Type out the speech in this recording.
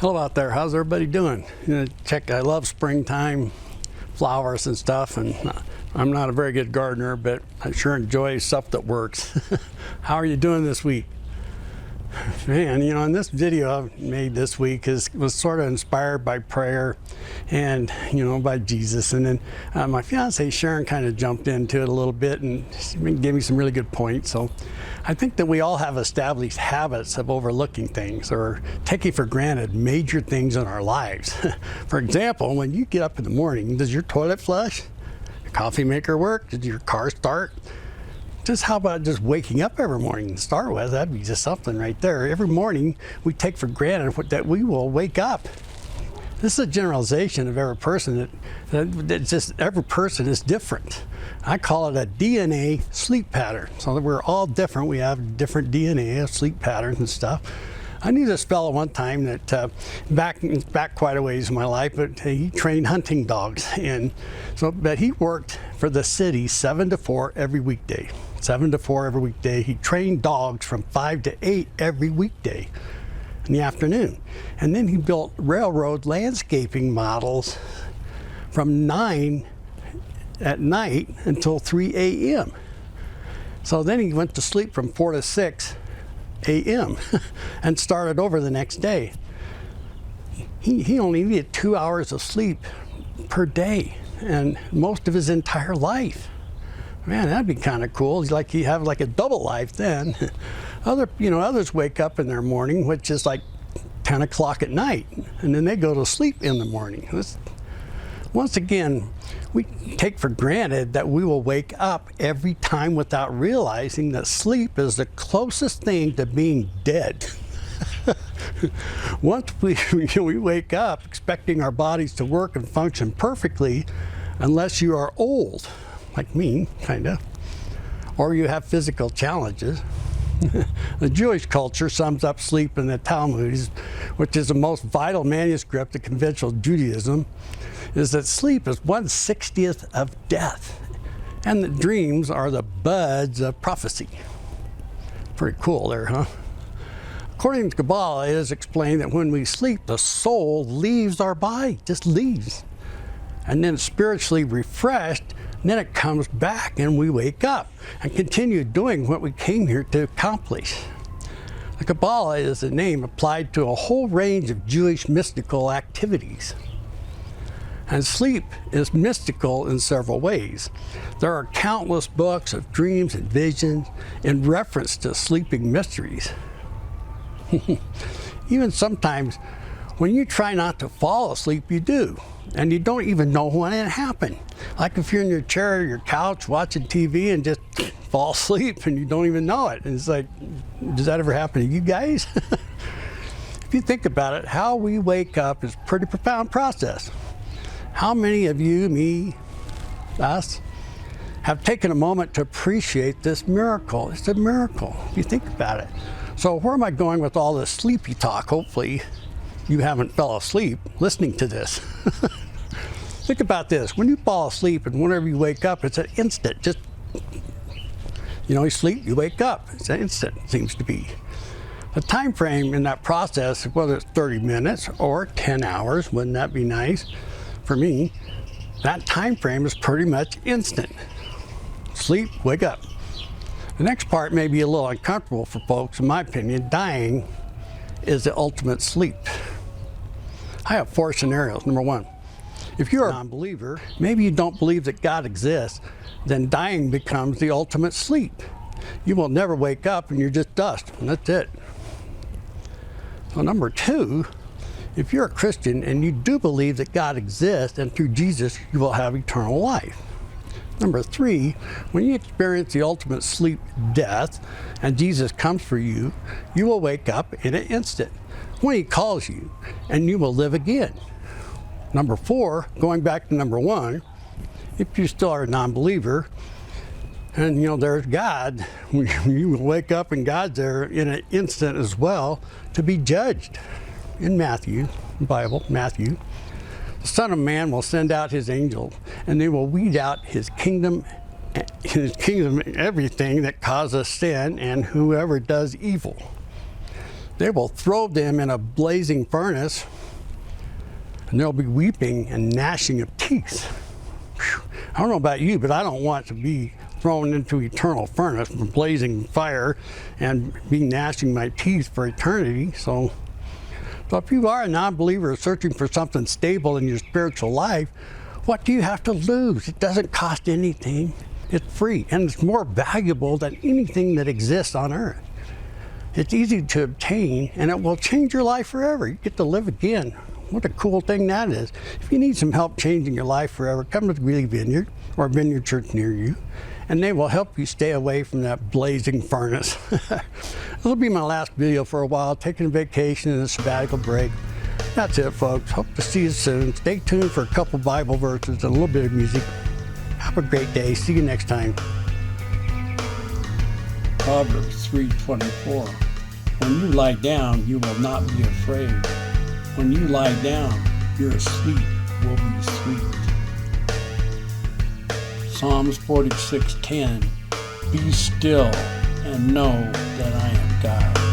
Hello out there, how's everybody doing? I love springtime flowers and stuff, and I'm not a very good gardener, but I sure enjoy stuff that works. How are you doing this week? Man, in this video I made this week was sort of inspired by prayer and, by Jesus. And then my fiance Sharon kind of jumped into it a little bit and gave me some really good points. So I think that we all have established habits of overlooking things or taking for granted major things in our lives. For example, when you get up in the morning, does your toilet flush? Your coffee maker work? Did your car start? Just how about just waking up every morning to start with? That'd be just something right there. Every morning we take for granted that we will wake up. This is a generalization of every person. Every person is different. I call it a DNA sleep pattern. So that we're all different. We have different DNA of sleep patterns and stuff. I knew this fellow one time that back quite a ways in my life, but he trained hunting dogs, but he worked for the city 7 to 4 every weekday. 7 to 4 every weekday. He trained dogs from 5 to 8 every weekday in the afternoon. And then he built railroad landscaping models from 9 at night until 3 a.m. So then he went to sleep from 4 to 6 a.m. and started over the next day. He only needed 2 hours of sleep per day and most of his entire life. Man, that'd be kind of cool. He's like, he have like a double life then. Others wake up in their morning, which is like 10 o'clock at night, and then they go to sleep in the morning. Once again, we take for granted that we will wake up every time without realizing that sleep is the closest thing to being dead. Once we wake up expecting our bodies to work and function perfectly, unless you are old, like me, kind of, or you have physical challenges. The Jewish culture sums up sleep in the Talmud, which is the most vital manuscript of conventional Judaism, is that sleep is 1/60th of death, and that dreams are the buds of prophecy. Pretty cool there, huh? According to Kabbalah, it is explained that when we sleep, the soul leaves our body, just leaves, and then spiritually refreshed. And then it comes back and we wake up and continue doing what we came here to accomplish. The Kabbalah is a name applied to a whole range of Jewish mystical activities. And sleep is mystical in several ways. There are countless books of dreams and visions in reference to sleeping mysteries. Even sometimes when you try not to fall asleep, you do. And you don't even know when it happened. Like if you're in your chair or your couch watching TV and just fall asleep and you don't even know it. And it's like, does that ever happen to you guys? If you think about it, how we wake up is a pretty profound process. How many of you, me, us, have taken a moment to appreciate this miracle? It's a miracle, if you think about it. So where am I going with all this sleepy talk? Hopefully you haven't fell asleep listening to this. Think about this. When you fall asleep and whenever you wake up, it's an instant. Just, you sleep, you wake up. It's an instant, it seems to be. The time frame in that process, whether it's 30 minutes or 10 hours, wouldn't that be nice? For me, that time frame is pretty much instant. Sleep, wake up. The next part may be a little uncomfortable for folks, in my opinion. Dying is the ultimate sleep. I have 4 scenarios. Number 1, if you're a non-believer, maybe you don't believe that God exists, then dying becomes the ultimate sleep. You will never wake up and you're just dust, and that's it. So number 2, if you're a Christian and you do believe that God exists and through Jesus you will have eternal life. Number 3, when you experience the ultimate sleep, death, and Jesus comes for you, you will wake up in an instant when he calls you, and you will live again. Number 4, going back to number 1, if you still are a non-believer, and there's God, you will wake up and God's there in an instant as well to be judged. In Matthew, the Bible, Matthew, the Son of Man will send out his angel, and they will weed out his kingdom, everything that causes sin and whoever does evil. They will throw them in a blazing furnace, and they'll be weeping and gnashing of teeth. Whew. I don't know about you, but I don't want to be thrown into eternal furnace from blazing fire and be gnashing my teeth for eternity. So if you are a non-believer searching for something stable in your spiritual life, what do you have to lose? It doesn't cost anything. It's free, and it's more valuable than anything that exists on earth. It's easy to obtain, and it will change your life forever. You get to live again. What a cool thing that is. If you need some help changing your life forever, come to Greeley Vineyard or Vineyard Church near you, and they will help you stay away from that blazing furnace. It'll be my last video for a while, taking a vacation and a sabbatical break. That's it, folks. Hope to see you soon. Stay tuned for a couple Bible verses and a little bit of music. Have a great day. See you next time. Proverbs 3:24. When you lie down, you will not be afraid. When you lie down, your sleep will be sweet. Psalms 46:10. Be still and know that I am God.